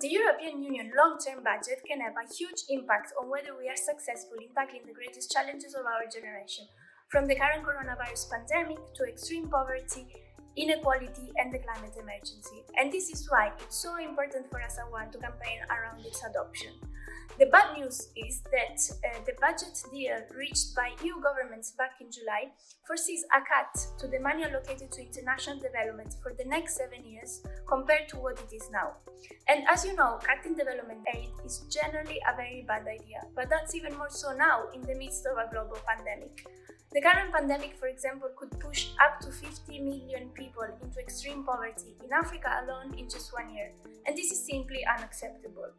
The European Union long-term budget can have a huge impact on whether we are successful in tackling the greatest challenges of our generation, from the current coronavirus pandemic to extreme poverty, inequality, and the climate emergency. And this is why it's so important for us to campaign around its adoption. The bad news is that the budget deal reached by EU governments back in July foresees a cut to the money allocated to international development for the next 7 years compared to what it is now. And as you know, cutting development aid is generally a very bad idea, but that's even more so now in the midst of a global pandemic. The current pandemic, for example, could push up to 50 million people into extreme poverty in Africa alone in just 1 year, and this is simply unacceptable.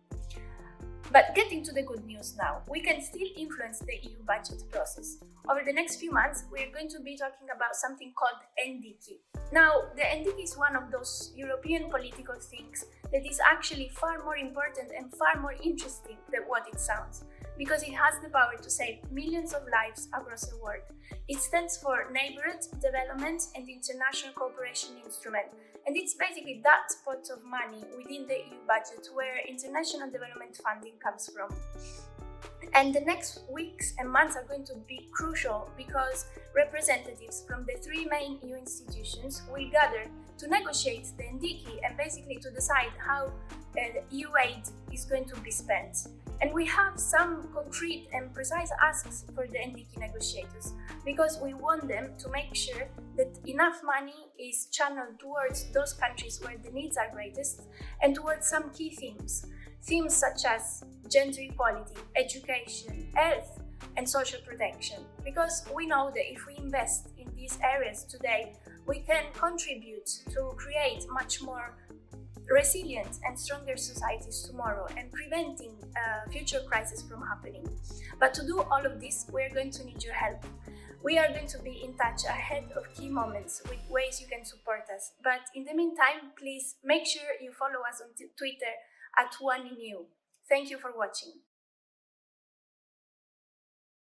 But getting to the good news now, we can still influence the EU budget process. Over the next few months, we are going to be talking about something called NDK. Now, the NDK is one of those European political things that is actually far more important and far more interesting than what it sounds, because it has the power to save millions of lives across the world. It stands for Neighbourhood, Development and International Cooperation Instrument, and it's basically that pot of money within the EU budget where international development funding comes from. And the next weeks and months are going to be crucial because representatives from the three main EU institutions will gather to negotiate the NDK and basically to decide how the EU aid is going to be spent. And we have some concrete and precise asks for the NDK negotiators because we want them to make sure that enough money is channeled towards those countries where the needs are greatest and towards some key themes. Themes such as gender equality, education, health, and social protection. Because we know that if we invest in these areas today, we can contribute to create much more resilient and stronger societies tomorrow and preventing future crises from happening. But to do all of this, we're going to need your help. We are going to be in touch ahead of key moments with ways you can support us. But in the meantime, please make sure you follow us on Twitter at OneInEU. Thank you for watching.